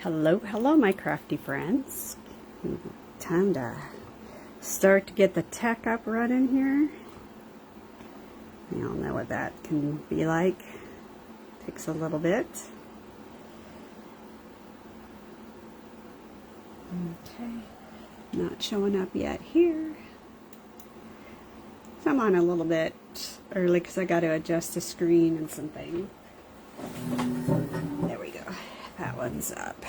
Hello, my crafty friends. Time to start to get the tech up running here. You all know what that can be like. Takes a little bit. Okay, not showing up yet here. So I'm on a little bit early because I got to adjust the screen and something. There we go. That one's up.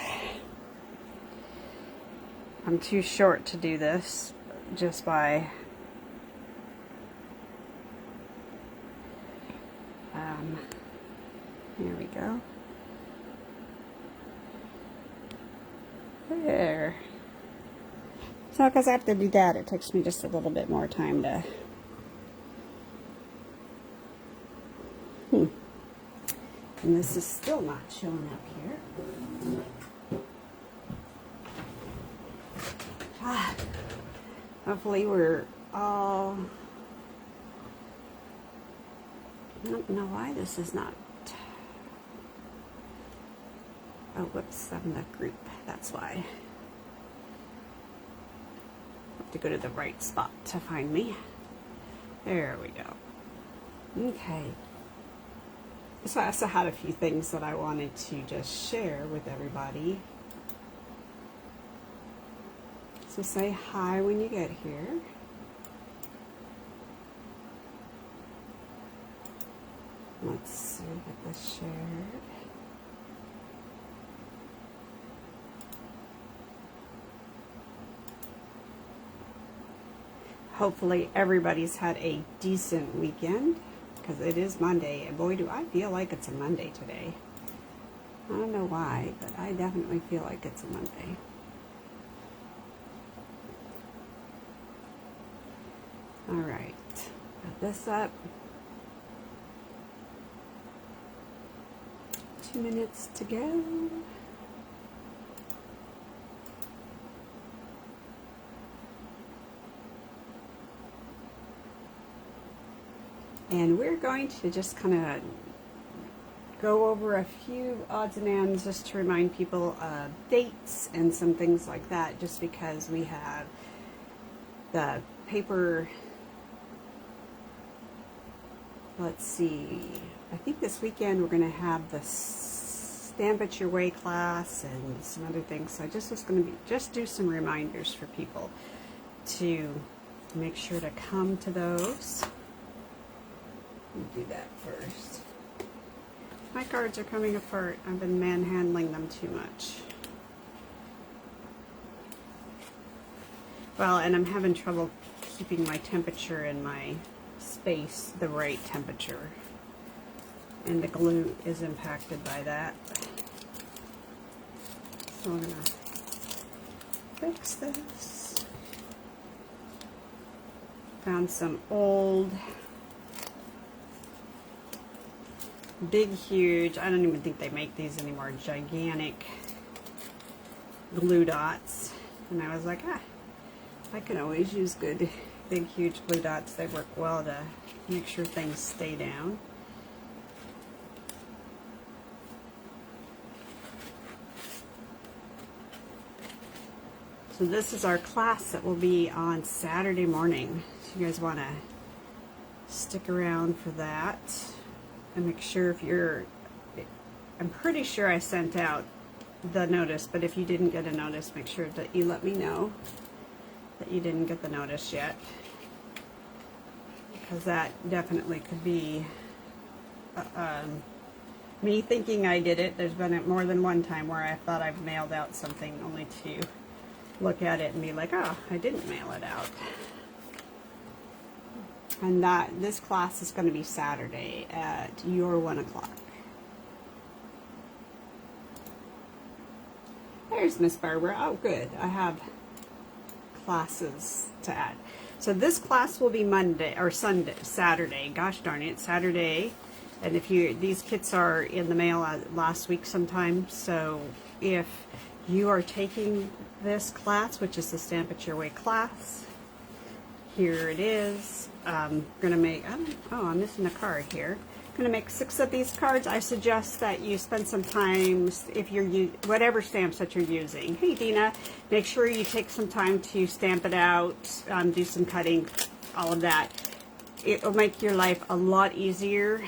I'm too short to do this just by here we go. There. So because I have to do that, it takes me just a little bit more time to and this is still not showing up here. Hopefully we're all... I don't know why this is not... Oh, whoops, I'm in the group. That's why. I have to go to the right spot to find me. There we go. Okay. So I also had a few things that I wanted to just share with everybody. So say hi when you get here. Let's see, get this shared. Hopefully everybody's had a decent weekend, because it is Monday, and boy do I feel like it's a Monday today. I don't know why, but I definitely feel like it's a Monday. Alright, got this up. 2 minutes to go. And we're going to just kind of go over a few odds and ends just to remind people of dates and some things like that, just because we have the paper. Let's see, I think this weekend we're going to have the Stamp It Your Way class and some other things. So I just was going to just do some reminders for people to make sure to come to those. Let me do that first. My cards are coming apart. I've been manhandling them too much. Well, and I'm having trouble keeping my temperature in my space the right temperature. And the glue is impacted by that. So I'm going to fix this. Found some old... big, huge, I don't even think they make these anymore, gigantic glue dots. And I was like, I can always use good, big, huge glue dots. They work well to make sure things stay down. So this is our class that will be on Saturday morning. So you guys want to stick around for that. And make sure if you're, I'm pretty sure I sent out the notice, but if you didn't get a notice, make sure that you let me know that you didn't get the notice yet, because that definitely could be me thinking I did it. There's been more than one time where I thought I've mailed out something only to look at it and be like, oh, I didn't mail it out. And this class is going to be Saturday at your 1 o'clock. There's Miss Barbara. Oh, good. I have classes to add. So this class will be Monday or Saturday. Gosh darn it, Saturday. And if these kits are in the mail last week sometime. So if you are taking this class, which is the Stamp It Your Way class, here it is. Gonna make, oh, I'm missing a card here. I'm going to make 6 of these cards. I suggest that you spend some time, if you're whatever stamps that you're using. Hey Dina, make sure you take some time to stamp it out, do some cutting, all of that. It will make your life a lot easier.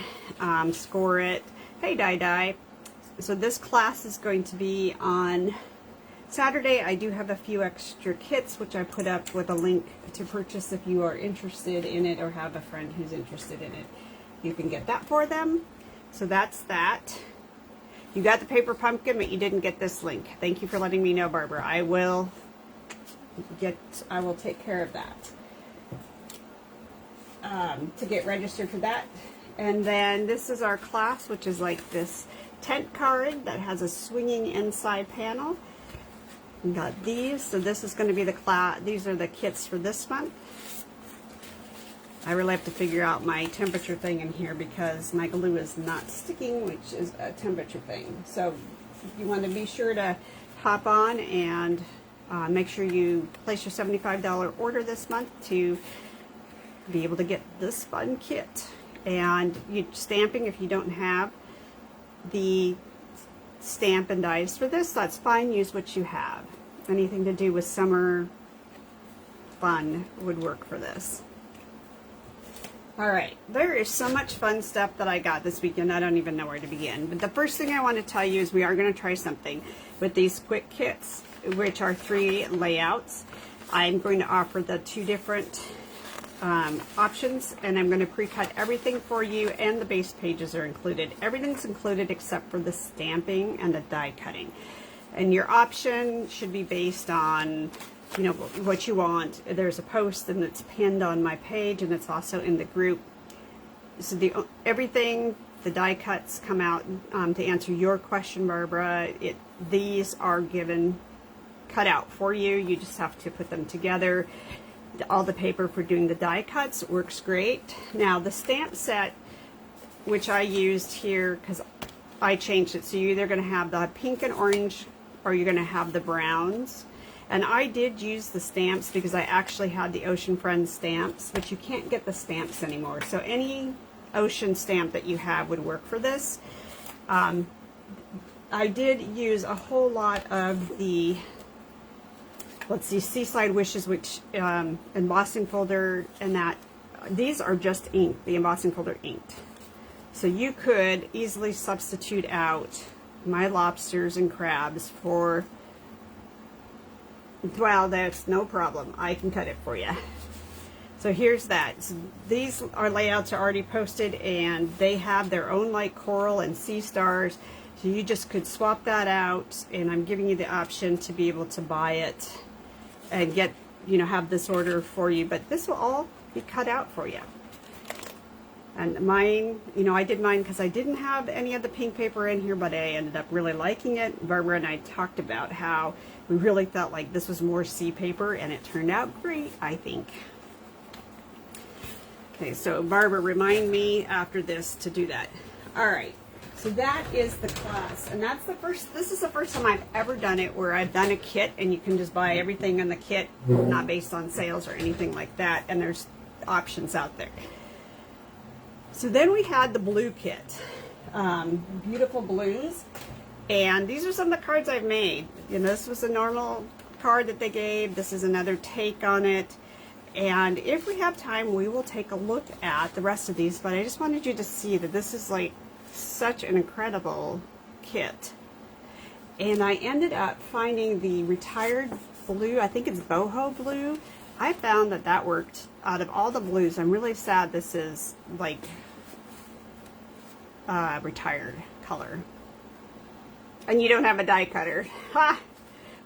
Score it. Hey Di. So this class is going to be on Saturday. I do have a few extra kits which I put up with a link to purchase if you are interested in it or have a friend who's interested in it. You can get that for them. So that's that. You got the paper pumpkin, but you didn't get this link. Thank you for letting me know, Barbara. I will take care of that. To get registered for that. And then this is our class, which is like this tent card that has a swinging inside panel. We got these, so this is going to be the class. These are the kits for this month. I really have to figure out my temperature thing in here because my glue is not sticking, which is a temperature thing. So you want to be sure to hop on and make sure you place your $75 order this month to be able to get this fun kit. And you stamping, if you don't have the stamp and dies for this, that's fine. Use what you have. Anything to do with summer fun would work for this. Alright, there is so much fun stuff that I got this weekend, I don't even know where to begin. But the first thing I want to tell you is we are going to try something with these quick kits, which are 3 layouts. I'm going to offer the 2 different options, and I'm going to pre-cut everything for you, and the base pages are included. Everything's included except for the stamping and the die cutting. And your option should be based on, you know, what you want. There's a post and it's pinned on my page, and it's also in the group. So everything, the die cuts come out to answer your question, Barbara. These are cut out for you. You just have to put them together. All the paper for doing the die cuts works great. Now the stamp set, which I used here because I changed it, so you're either going to have the pink and orange or you're going to have the browns. And I did use the stamps because I actually had the Ocean Friends stamps, but you can't get the stamps anymore. So any ocean stamp that you have would work for this. I did use a whole lot of the, let's see, Seaside Wishes, which embossing folder, and that these are just ink, the embossing folder inked. So you could easily substitute out my lobsters and crabs for, well, that's no problem. I can cut it for you. So here's that. So these layouts are already posted, and they have their own like coral and sea stars. So you just could swap that out, and I'm giving you the option to be able to buy it and get, you know, have this order for you. But this will all be cut out for you. And mine, you know, I did mine because I didn't have any of the pink paper in here, but I ended up really liking it. Barbara and I talked about how we really felt like this was more sea paper, and it turned out great, I think. Okay, so Barbara, remind me after this to do that. All right, so that is the class, and that's the first, this is the first time I've ever done it where I've done a kit and you can just buy everything in the kit, not based on sales or anything like that, and there's options out there. So then we had the blue kit, beautiful blues, and these are some of the cards I've made. You know, this was a normal card that they gave. This is another take on it, and if we have time, we will take a look at the rest of these. But I just wanted you to see that this is like such an incredible kit. And I ended up finding the retired blue. I think it's boho blue. I found that that worked out of all the blues. I'm really sad this is like retired color. And you don't have a die cutter. Ha!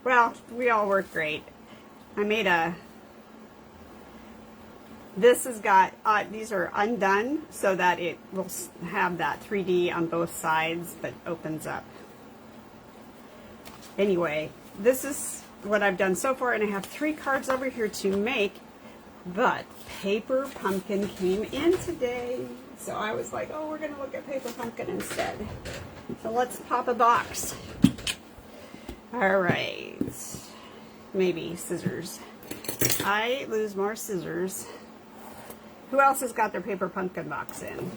Well, we all work great. I made a, this has got, these are undone so that it will have that 3D on both sides, but opens up. Anyway, this is what I've done so far, and I have 3 cards over here to make, but Paper Pumpkin came in today. So I was like, oh, we're going to look at Paper Pumpkin instead. So let's pop a box. All right. Maybe scissors. I lose more scissors. Who else has got their Paper Pumpkin box in?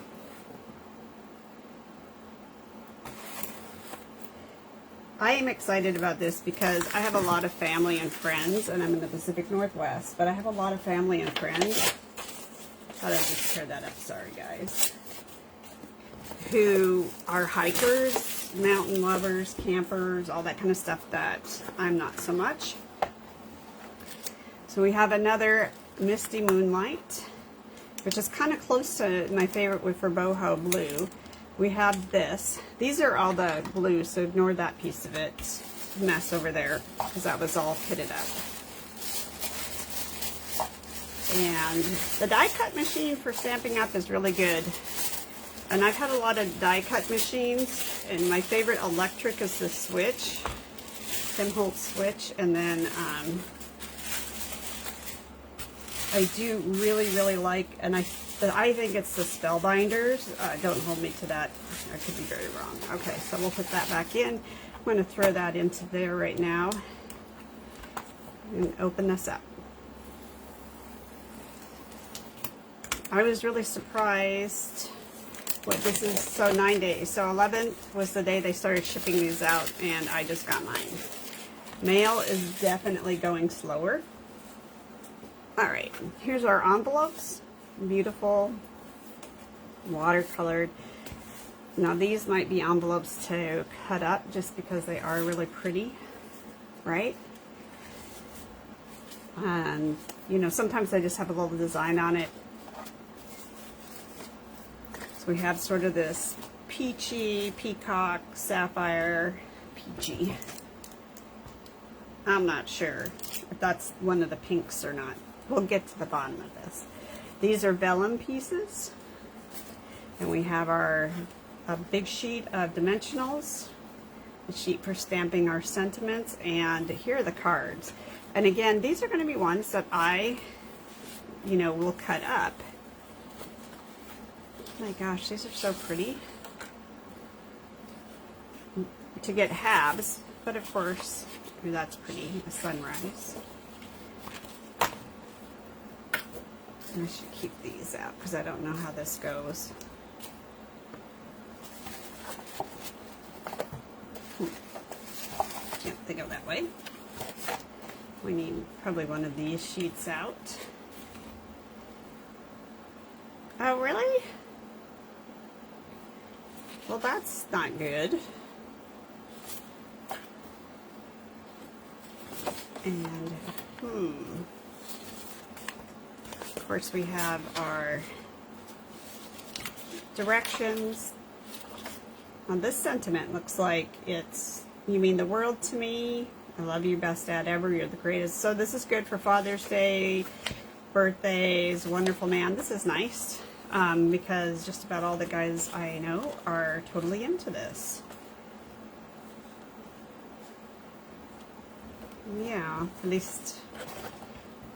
I am excited about this because I have a lot of family and friends, and I'm in the Pacific Northwest, but I have a lot of family and friends. Thought I'd just tear that up, sorry guys. Who are hikers, mountain lovers, campers, all that kind of stuff that I'm not so much. So we have another Misty Moonlight, which is kind of close to my favorite for boho blue. We have this. These are all the blue, so ignore that piece of it mess over there because that was all kitted up. And the die cut machine for Stampin' Up is really good. And I've had a lot of die cut machines, and my favorite electric is the switch, Tim Holtz switch, and then I do really like, and I think it's the Spellbinders. Don't hold me to that. I could be very wrong. Okay, so we'll put that back in. I'm going to throw that into there right now and open this up. I was really surprised what this is. So 9 days. So 11th was the day they started shipping these out, and I just got mine. Mail is definitely going slower. Alright, here's our envelopes. Beautiful, watercolored. Now these might be envelopes to cut up just because they are really pretty, right? And, you know, sometimes they just have a little design on it. So we have sort of this peachy, peacock, sapphire, peachy. I'm not sure if that's one of the pinks or not. We'll get to the bottom of this. These are vellum pieces. And we have a big sheet of dimensionals, a sheet for stamping our sentiments, and here are the cards. And again, these are going to be ones that I, you know, will cut up. Oh my gosh, these are so pretty. To get halves, but of course, that's pretty, a sunrise. I should keep these out because I don't know how this goes. Can't think of that way. We need probably one of these sheets out. Oh, really? Well, that's not good. And, of course, we have our directions. On this sentiment looks like it's, you mean the world to me. I love you, best dad ever. You're the greatest. So this is good for Father's Day, birthdays, wonderful man. This is nice because just about all the guys I know are totally into this. Yeah, at least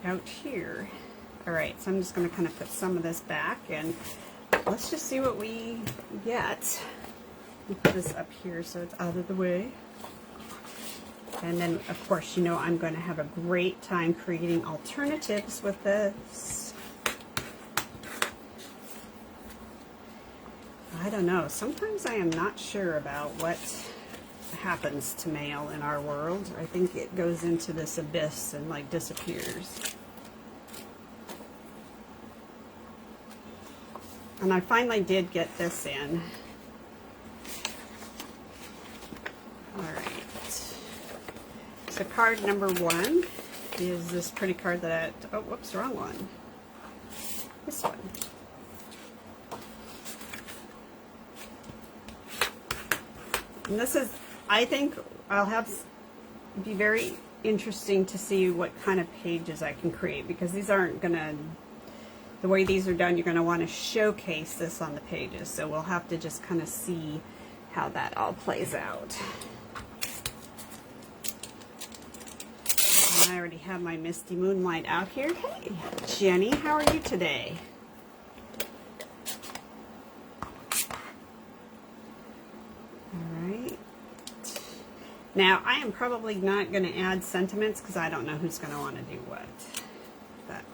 out here. Alright, so I'm just going to kind of put some of this back and let's just see what we get. Let me put this up here so it's out of the way. And then, of course, you know I'm going to have a great time creating alternatives with this. I don't know. Sometimes I am not sure about what happens to mail in our world. I think it goes into this abyss and like disappears. And I finally did get this in. Alright. So card number 1 is this pretty card that oh, whoops, wrong one. This one. And this is, I think I'll have, be very interesting to see what kind of pages I can create, because these aren't going to, the way these are done, you're going to want to showcase this on the pages. So we'll have to just kind of see how that all plays out. And I already have my Misty Moonlight out here. Hey, Jenny, how are you today? Alright. Now, I am probably not going to add sentiments because I don't know who's going to want to do what. But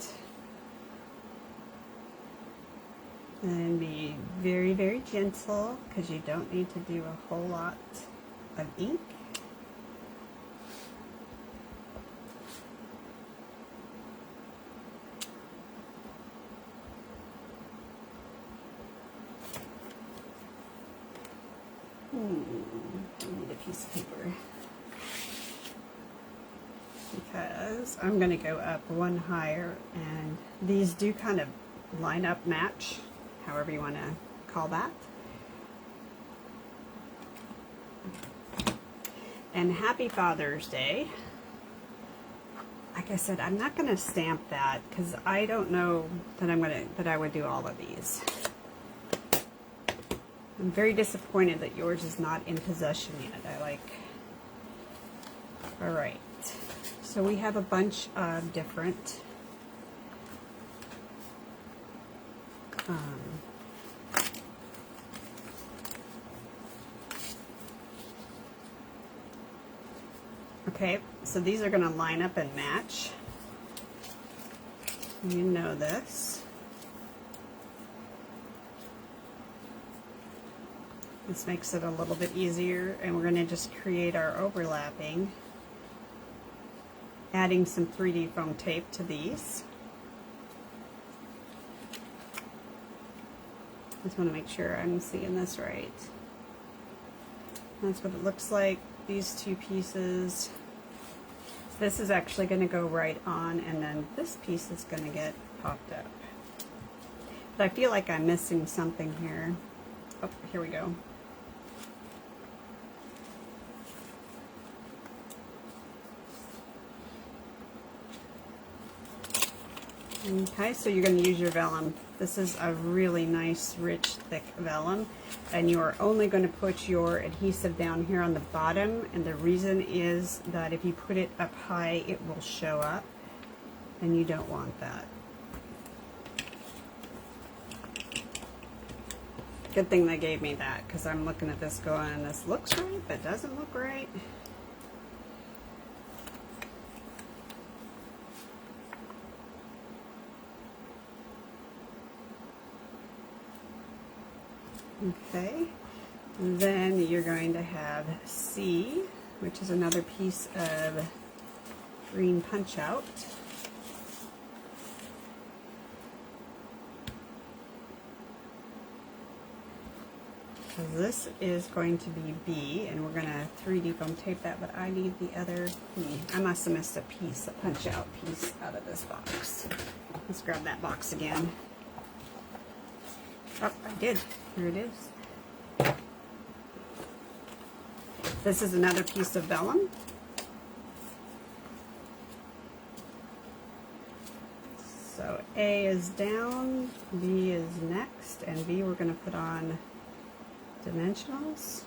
and be very, very gentle because you don't need to do a whole lot of ink. pieces. I'm going to go up one higher, and these do kind of line up, match, however you want to call that. And happy Father's Day. Like I said, I'm not going to stamp that because I don't know that I would do all of these. I'm very disappointed that yours is not in possession yet. All right. So we have a bunch of different okay, so these are going to line up and match. You know this. This makes it a little bit easier, and we're going to just create our overlapping, adding some 3D foam tape to these. Just want to make sure I'm seeing this right. That's what it looks like, these two pieces. This is actually going to go right on, and then this piece is going to get popped up. But I feel like I'm missing something here. Oh, here we go. Okay, so you're going to use your vellum. This is a really nice, rich, thick vellum, and you are only going to put your adhesive down here on the bottom, and the reason is that if you put it up high, it will show up, and you don't want that. Good thing they gave me that, because I'm looking at this going, this looks right, but doesn't look right. Okay, then you're going to have C, which is another piece of green punch out. So this is going to be B, and we're going to 3D foam tape that, but I need the other B. I must have missed a piece, a punch out piece out of this box. Let's grab that box again. Oh, I did. Here it is. This is another piece of vellum. So A is down, B is next, and B we're going to put on dimensionals.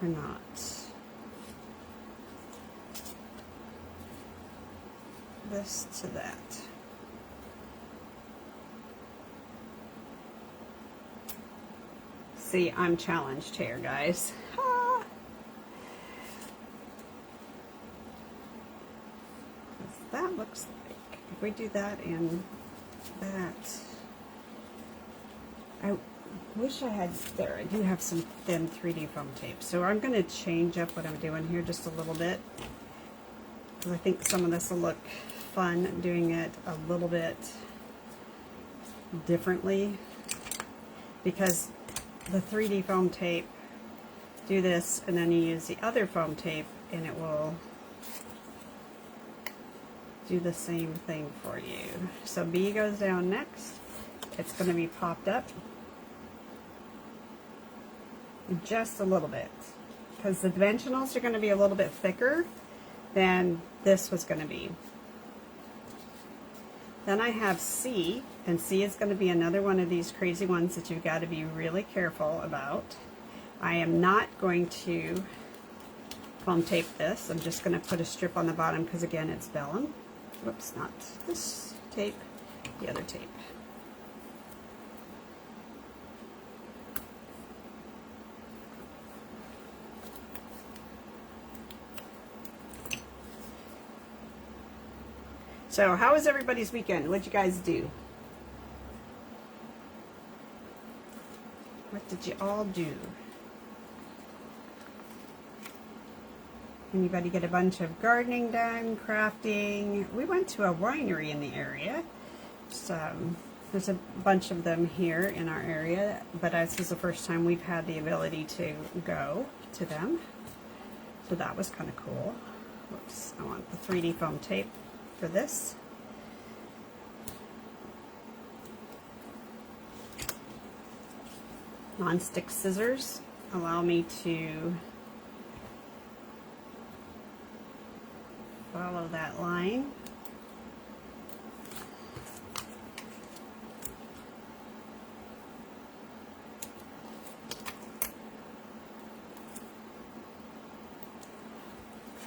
Or not. This to that. See, I'm challenged here, guys. Ah. That looks like, if we do that and that, I wish I had, there, I do have some thin 3D foam tape. So I'm going to change up what I'm doing here just a little bit, because I think some of this will look fun doing it a little bit differently, because the 3D foam tape, do this, and then you use the other foam tape, and it will do the same thing for you. So B goes down next. It's going to be popped up just a little bit, because the dimensionals are going to be a little bit thicker than this was going to be. Then I have C, and C is going to be another one of these crazy ones that you've got to be really careful about. I am not going to foam tape this. I'm just going to put a strip on the bottom because, again, it's vellum. Whoops, not this tape, the other tape. So, how was everybody's weekend? What'd you guys do? What did you all do? Anybody get a bunch of gardening done, crafting? We went to a winery in the area. There's a bunch of them here in our area, but this is the first time we've had the ability to go to them. So that was kind of cool. Whoops, I want the 3D foam tape for this. Non-stick scissors allow me to follow that line.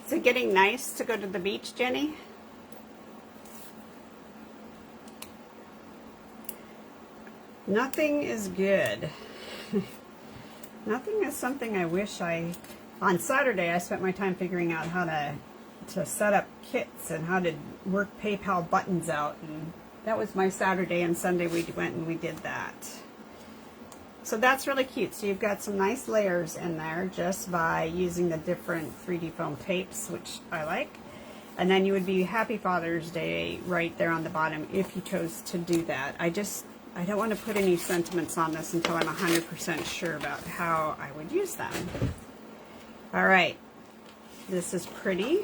Is it getting nice to go to the beach, Jenny? Nothing is good. Nothing is something I wish on Saturday I spent my time figuring out how to set up kits and how to work PayPal buttons out, and that was my Saturday, and Sunday we went and we did that. So that's really cute. So you've got some nice layers in there just by using the different 3D foam tapes, which I like. And then you would be Happy Father's Day right there on the bottom if you chose to do that. I don't want to put any sentiments on this until I'm 100% sure about how I would use them. All right, this is pretty.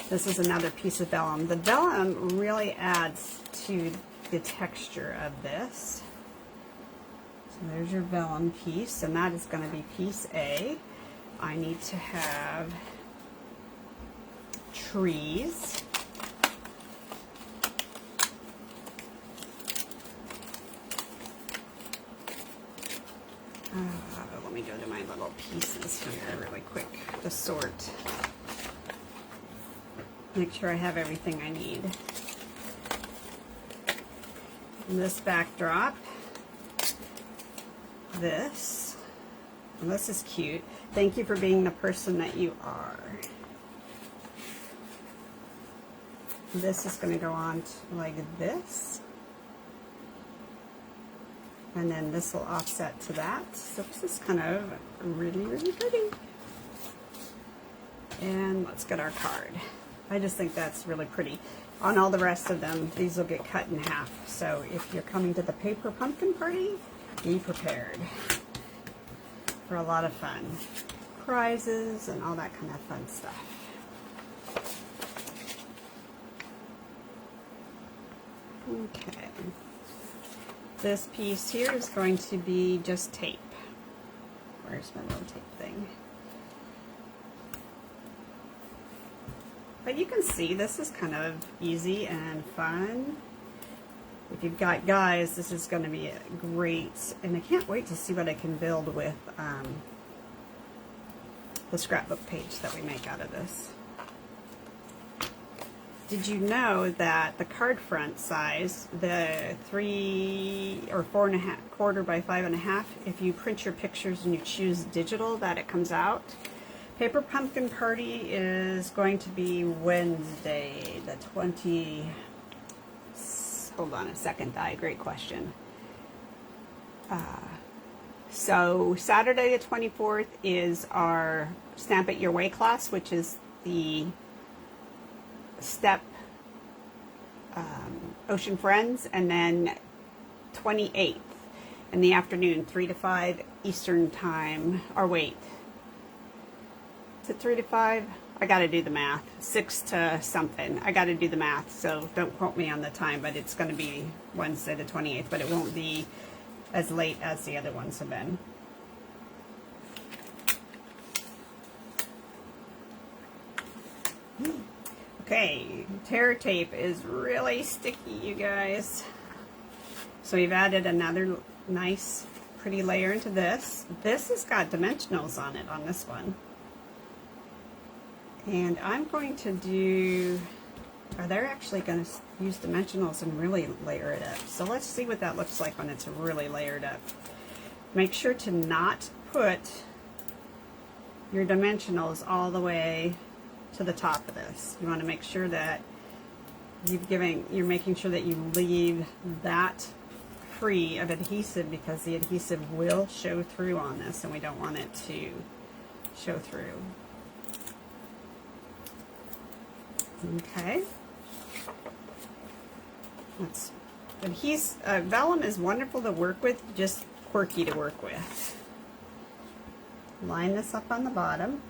This is another piece of vellum. The vellum really adds to the texture of this. So there's your vellum piece, and that is going to be piece A. I need to have trees. Let me go to my little pieces here really quick to sort. Make sure I have everything I need. And this backdrop. This. And this is cute. Thank you for being the person that you are. This is going to go on like this. And then this will offset to that. So this is kind of really, really pretty. And let's get our card. I just think that's really pretty. On all the rest of them, these will get cut in half. So if you're coming to the paper pumpkin party, be prepared for a lot of fun. Prizes and all that kind of fun stuff. Okay. This piece here is going to be just tape. Where's my little tape thing? But you can see this is kind of easy and fun. If you've got guys, this is going to be great. And I can't wait to see what I can build with the scrapbook page that we make out of this. Did you know that the card front size, the 3 or 4.25 by 5.5, if you print your pictures and you choose digital, that it comes out? Paper Pumpkin Party is going to be Wednesday, the 20. Hold on a second, great question. So Saturday the 24th is our Stamp It Your Way class, which is the step Ocean Friends, and then 28th in the afternoon, 3 to 5 Eastern time, or wait, is it 3 to 5? I got to do the math. 6 to something. I got to do the math, so don't quote me on the time, but it's going to be Wednesday the 28th, but it won't be as late as the other ones have been. Okay, tear tape is really sticky, you guys. So we've added another nice, pretty layer into this. This has got dimensionals on it, on this one. And I'm going to do, they're actually going to use dimensionals and really layer it up. So let's see what that looks like when it's really layered up. Make sure to not put your dimensionals all the way to the top of this. You want to make sure that you're making sure that you leave that free of adhesive, because the adhesive will show through on this and we don't want it to show through. Okay. Vellum is wonderful to work with, just quirky to work with. Line this up on the bottom.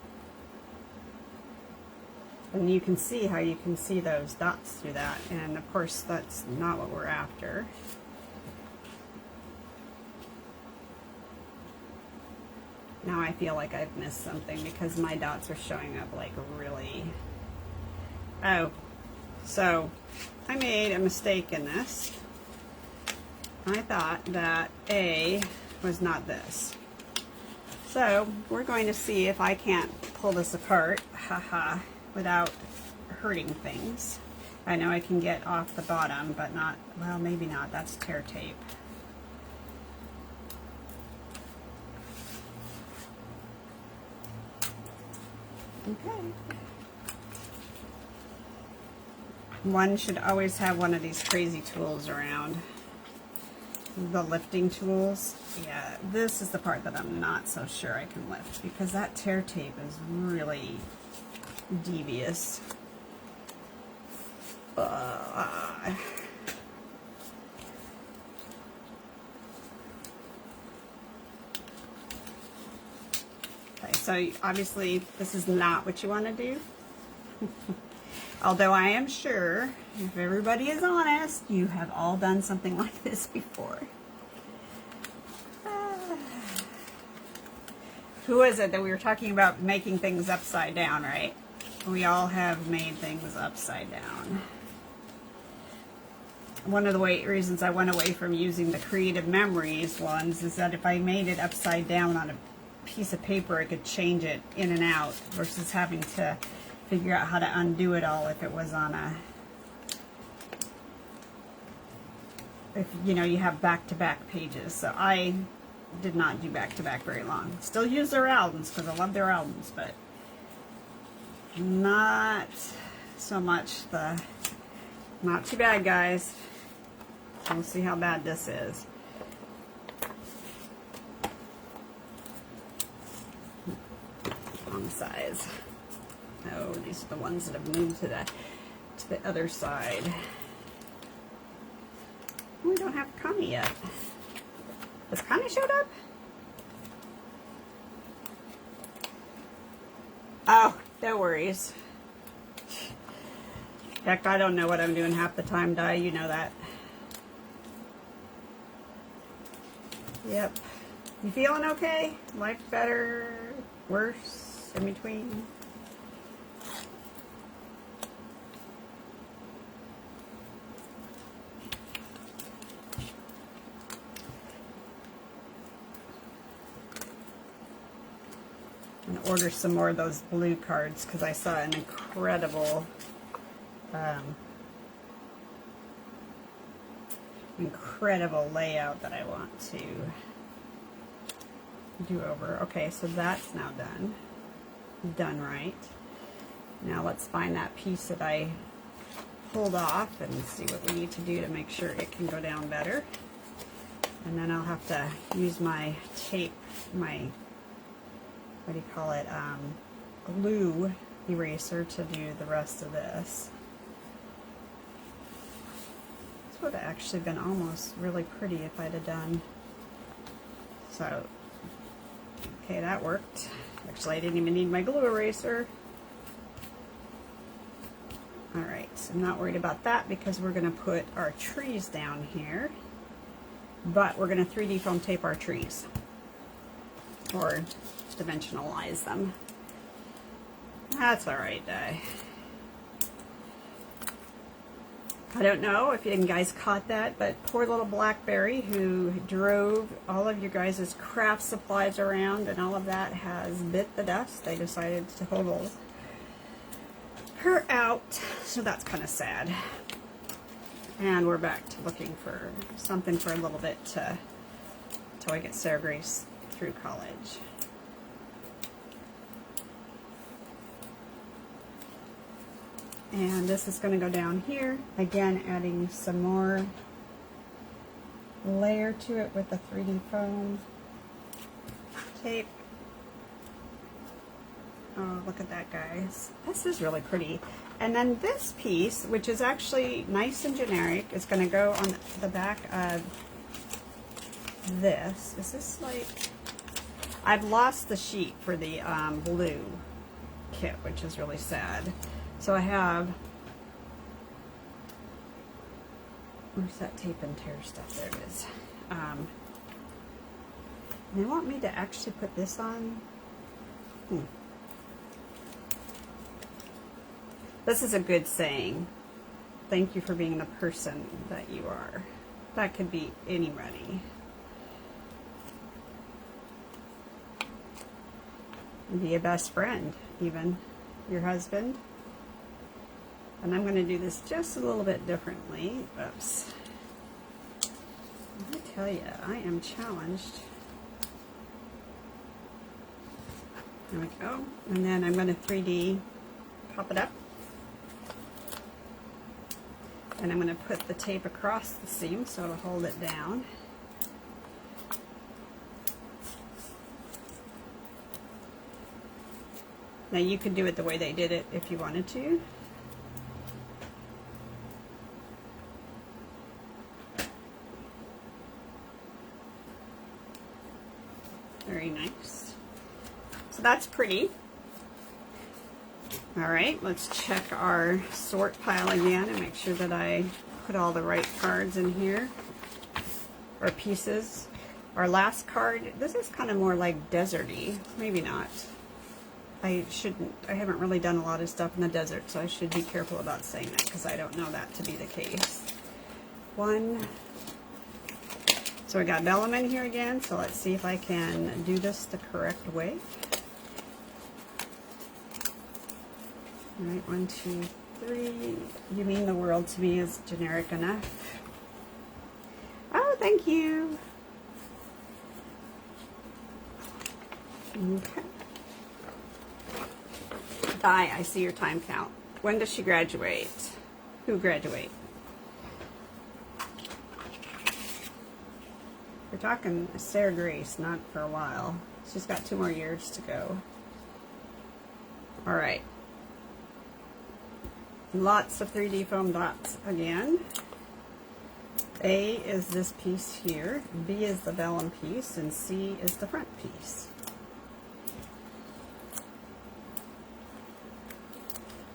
And you can see how you can see those dots through that. And of course, that's not what we're after. Now I feel like I've missed something because my dots are showing up like really... Oh, so I made a mistake in this. I thought that A was not this. So we're going to see if I can't pull this apart, haha, without hurting things. I know I can get off the bottom, but not, well, maybe not. That's tear tape. Okay. One should always have one of these crazy tools around. The lifting tools. Yeah, this is the part that I'm not so sure I can lift because that tear tape is really devious. Okay, so obviously this is not what you want to do. Although I am sure, if everybody is honest, you have all done something like this before. Who is it that we were talking about making things upside down, right? We all have made things upside down. One of the reasons I went away from using the Creative Memories ones is that if I made it upside down on a piece of paper, I could change it in and out versus having to figure out how to undo it all if it was on a, if you know, you have back-to-back pages. So I did not do back-to-back very long. Still use their albums because I love their albums, but not so much the, not too bad, guys. We'll see how bad this is. Wrong size. Oh, these are the ones that have moved to the other side. We don't have Connie yet. Has Connie showed up? Oh, no worries. Heck, I don't know what I'm doing half the time, Di. You know that. Yep. You feeling okay? Life better? Worse? In between? I'm going to order some more of those blue cards because I saw an incredible incredible layout that I want to do over. Okay, so that's now done right. Now let's find that piece that I pulled off and see what we need to do to make sure it can go down better. And then I'll have to use my tape, my, what do you call it, glue eraser to do the rest of this. This would have actually been almost really pretty if I'd have done. So, okay, that worked. Actually, I didn't even need my glue eraser. Alright, so I'm not worried about that because we're going to put our trees down here. But we're going to 3D foam tape our trees. Or dimensionalize them. That's alright, I don't know if you guys caught that, but poor little Blackberry who drove all of your guys' craft supplies around and all of that has bit the dust. They decided to hold her out, so that's kind of sad. And we're back to looking for something for a little bit till I get Sarah Grace through college. And this is going to go down here. Again, adding some more layer to it with the 3D foam tape. Oh, look at that, guys. This is really pretty. And then this piece, which is actually nice and generic, is going to go on the back of this. Is this like... I've lost the sheet for the blue kit, which is really sad. So I have, where's that tape and tear stuff? There it is. They want me to actually put this on. This is a good saying. Thank you for being the person that you are. That could be anybody. Be a best friend, even your husband. And I'm going to do this just a little bit differently. Oops. I tell you, I am challenged. There we go. And then I'm going to 3D pop it up. And I'm going to put the tape across the seam so it'll hold it down. Now you could do it the way they did it if you wanted to. Very nice. So that's pretty. All right, let's check our sort pile again and make sure that I put all the right cards in here, or pieces. Our last card, this is kind of more like deserty, maybe not. I haven't really done a lot of stuff in the desert, so I should be careful about saying that because I don't know that to be the case. So we got vellum in here again, so let's see if I can do this the correct way. All right, 1, 2, 3. You mean the world to me is generic enough. Oh, thank you. Okay. Di, I see your time count. When does she graduate? Who graduate? We're talking Sarah Grace, not for a while. She's got 2 more years to go. All right. Lots of 3D foam dots again. A is this piece here, B is the vellum piece, and C is the front piece.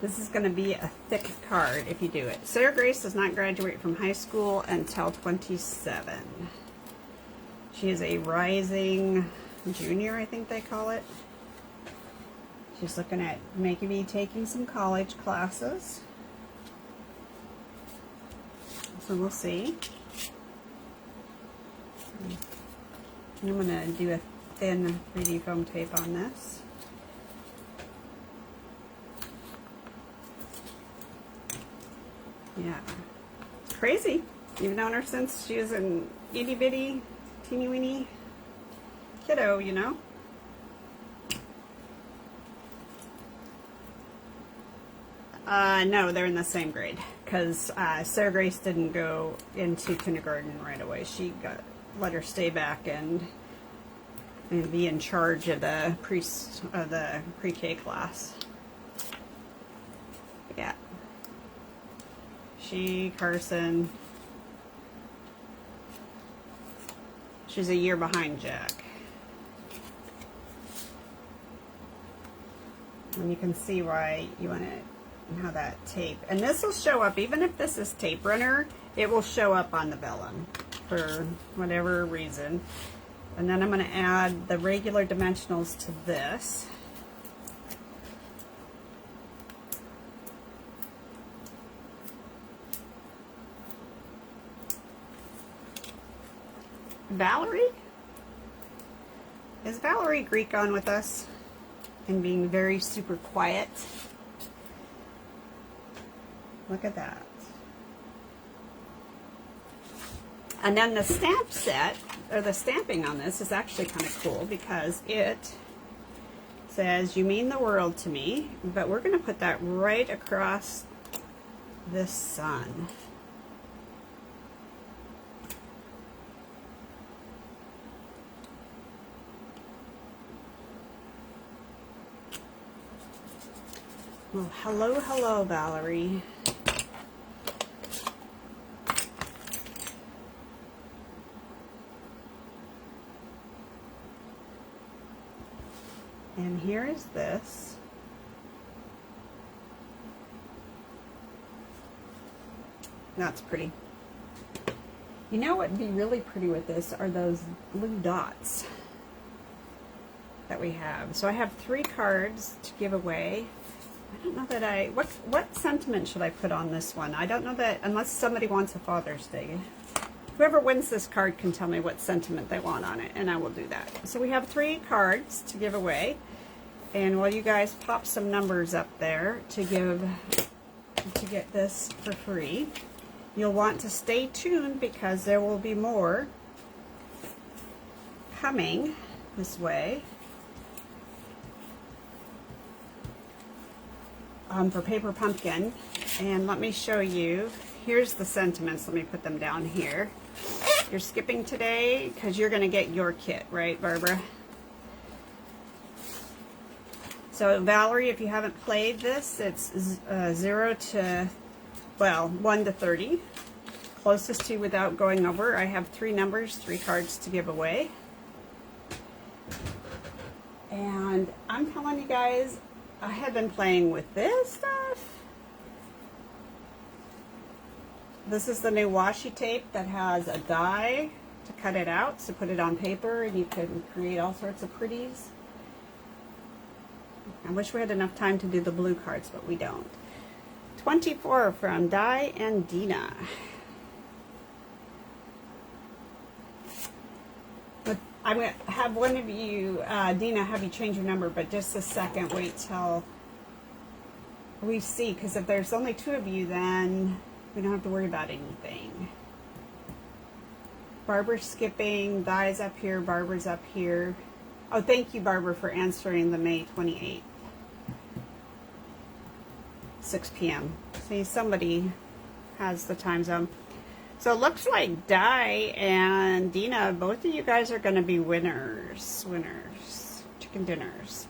This is going to be a thick card if you do it. Sarah Grace does not graduate from high school until 27. She is a rising junior, I think they call it. She's looking at maybe taking some college classes. So we'll see. And I'm going to do a thin 3D foam tape on this. Yeah. It's crazy. You've known her since she was an itty bitty, teeny weeny kiddo, you know? No, they're in the same grade because Sarah Grace didn't go into kindergarten right away. She let her stay back and be in charge of the pre-K class. Yeah. Carson, she's a year behind Jack. And you can see why you want to have that tape. And this will show up, even if this is tape runner, it will show up on the vellum for whatever reason. And then I'm going to add the regular dimensionals to this. Valerie? Is Valerie Greek on with us and being very super quiet? Look at that. And then the stamp set, or the stamping on this is actually kind of cool because it says, "You mean the world to me," but we're going to put that right across this sun. Well, hello, hello, Valerie. And here is this. That's pretty. You know what would be really pretty with this are those blue dots that we have. So I have 3 cards to give away. I don't know that what sentiment should I put on this one? I don't know that, unless somebody wants a Father's Day. Whoever wins this card can tell me what sentiment they want on it, and I will do that. So we have 3 cards to give away. And while you guys pop some numbers up there to get this for free, you'll want to stay tuned because there will be more coming this way for Paper Pumpkin. And let me show you. Here's the sentiments. Let me put them down here. You're skipping today because you're going to get your kit, right, Barbara? So Valerie, if you haven't played this, it's 0 to, well, 1 to 30. Closest to without going over. I have 3 numbers, 3 cards to give away. And I'm telling you guys, I have been playing with this stuff. This is the new washi tape that has a die to cut it out, so put it on paper and you can create all sorts of pretties. I wish we had enough time to do the blue cards, but we don't. 24 from Di and Dina. But I'm going to have one of you, Dina, have you change your number, but just a second, wait till we see, because if there's only 2 of you, then we don't have to worry about anything. Barbara's skipping, Di's up here, Barbara's up here. Oh, thank you, Barbara, for answering the May 28th. 6 p.m. See, somebody has the time zone. So it looks like Di and Dina, both of you guys are going to be winners. Chicken dinners.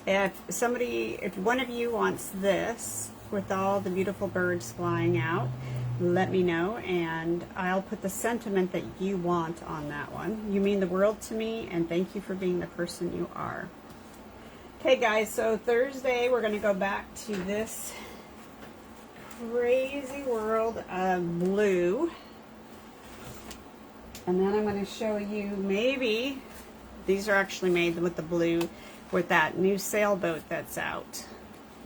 If one of you wants this with all the beautiful birds flying out, let me know and I'll put the sentiment that you want on that one. You mean the world to me, and thank you for being the person you are. Okay guys, so Thursday we're going to go back to this crazy world of blue, and then I'm going to show you, maybe these are actually made with the blue, with that new sailboat that's out,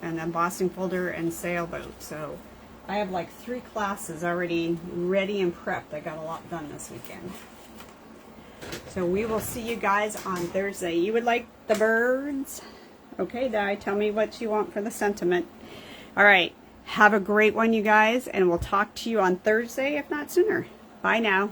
and embossing folder and sailboat. So I have like 3 classes already ready and prepped. I got a lot done this weekend. So we will see you guys on Thursday. You would like the birds? Okay, Di, tell me what you want for the sentiment. All right, have a great one, you guys, and we'll talk to you on Thursday, if not sooner. Bye now.